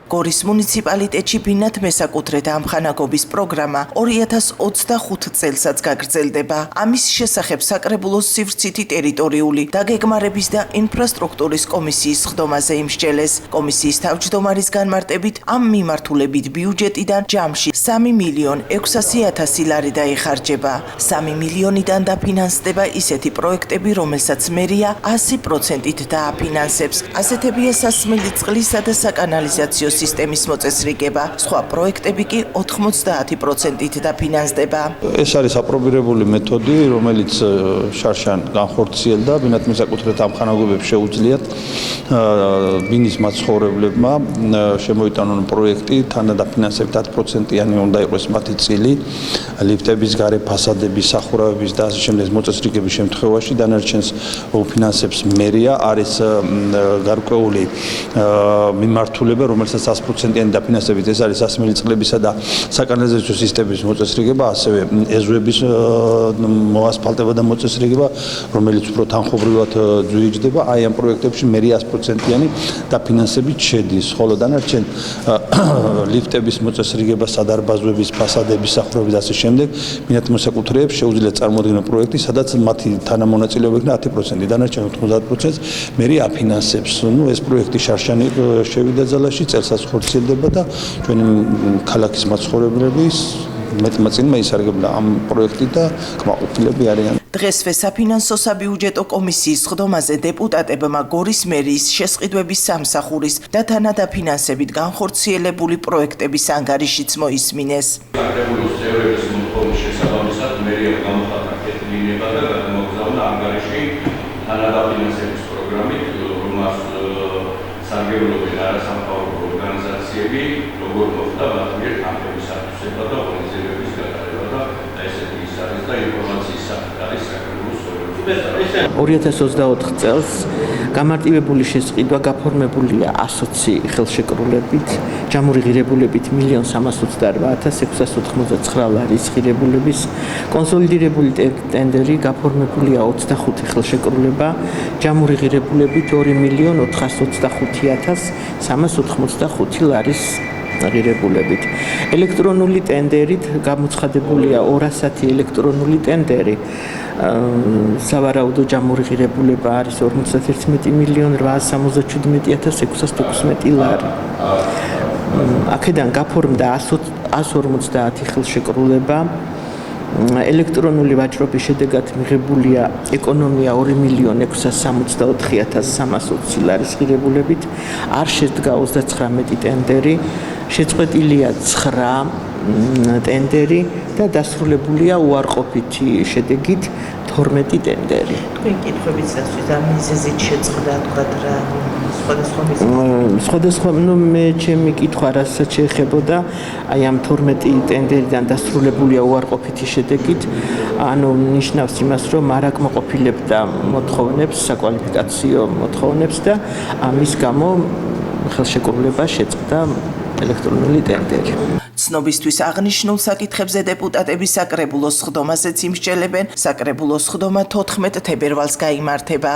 გორის მუნიციპალიტეტში ბინათ მესაკუთრეთ ამხანაგობის პროგრამა 2025 წელსაც გაგრძელდება. ამის შესახებ საკრებულოს სივრცითი ტერიტორიული დაგეგმარების და ინფრასტრუქტურის კომისიის ხდომაზე იმსჯელეს. კომისიის თავმჯდომარის განმარტებით ამ მიმართულებით ბიუჯეტიდან ჯამში 3.600.000 ლარი დაიხარჯება. 3 მილიონიდან დაფინანსდება ისეთი პროექტები, რომელსაც მერია 100%-ით დააფინანსებს. ასეთებია სასმელი წყლისა და საკანალიზაციო სისტემის მოწესრიგება, სხვა პროექტები კი 90%-ით დაფინანსდება. ეს არის აპრობირებული მეთოდი, რომელიც შარშან განხორციელდა, ბინათ მესაკუთრეთ ამხანაგობებს შეუძლიათ ბინის მაცხოვრებლებმა შემოიტანონ პროექტი, თანადაფინანსებით 10%-იანი უნდა იყოს მათი წილი, ლიფტების გარე ფასადების, სახურავების და ასე შემდეგ მოწესრიგების შემთხვევაში დანარჩენს უფინანსებს მერია, არის გარკვეული მიმართულება, რომელსაც 100%-იანი დაფინანსებით ეს არის სასმელი წყლებისა და საკანალიზაციო სისტემის მოწესრიგება, ასევე ეზოების მოასფალტება და მოწესრიგება, რომელიც უფრო თანხმობრივად ძვირიჯდება, აი ამ პროექტებში მერია 100%-იანი დაფინანსებით შედის, ხოლო დანარჩენ ლიფტების მოწესრიგება, სადარბაზოების, ფასადების, სახურავების და ასე შემდეგ, ბინათ მოსაკუთრეებს შეუძლიათ წარმოადგენონ პროექტი, სადაც მათი თანამონაწილეობა იქნება 10%, დანარჩენ 90%-ს მერია აფინანსებს. ეს პროექტი შარშანი შევიდა ძალაში, წელსაც ხორციელდება და ჩვენი ქალაქის მაცხოვრებლების მეტმაწილმა ისარგებლა ამ პროექტით და კმაყოფილები არიან. დღესვე საფინანსო საბიუჯეტო კომისიის ხდომაზე დეპუტატებმა გორის მერიის შესყიდვების სამსახურის და თანადაფინანსებით განხორციელებული პროექტების ანგარიშიც მოისმინეს. საკრებულოს წევრების მოთხოვნის შესაბამისად მერიამ გამოხატა კეთილინება და გამოგზავნა ანგარიში თანადაფინანსების პროგრამით, რომელს სარგებლობენ არასამთავრობო ორგანიზაციები, როგორ მოხდა მათ მიერ კამპანიის აფიქსება და ორგანიზების გატარება და ესეთი ის არის და ინფორმაციის საკითხი საკრებულოს წევრებს. 2024 წელს გამარტივებული შესყიდვა გაფორმებულია 120 ხელშეკრულებით, ჯამური ღირებულებით 1.328.699 ლარის ღირებულების, კონსოლიდირებული ტენდერი გაფორმებულია 25 ხელშეკრულება, ჯამური ღირებულებით 2.425.385 ლარის ღირებულებით. ელექტრონული ტენდერით გამოცხადებულია 200 ელექტრონული ტენდერი. სავარაუდო ჯამური ღირებულება არის 51.877.612 ლარი. აქედან გაფორმდა 150 ხელშეკრულება. ელექტრონული ვაჭრობის შედეგად მიღებულია ეკონომია 2.664.320 ლარის ღირებულებით, არ შედგა 39 ტენდერი, შეწყვეტილია 9 ტენდერი და დასრულებულია უარყოფითი შედეგით 12 ტენდერი. თქვენ კითხვებით დასვით ამ მიზეზით შეწყდა თქვა რა სხვადასხვა მე ჩემი კითხვა რასაც შეეხებოდა აი ამ 12 ტენდერიდან დასრულებულია უარყოფითი შედეგით, ანუ ნიშნავს იმას, რომ არ აკმაყოფილებდა მოთხოვნებს, საკვალიფიკაციო მოთხოვნებს და ამის გამო ხელშეკრულება შეწყდა ელექტრონული ტენდერი. ცნობისთვის აღნიშნულ საკითხებზე დეპუტატები საკრებულოს ხდომაზეც იმსჯელებენ. საკრებულოს ხდომა 14 თებერვალს გაიმართება.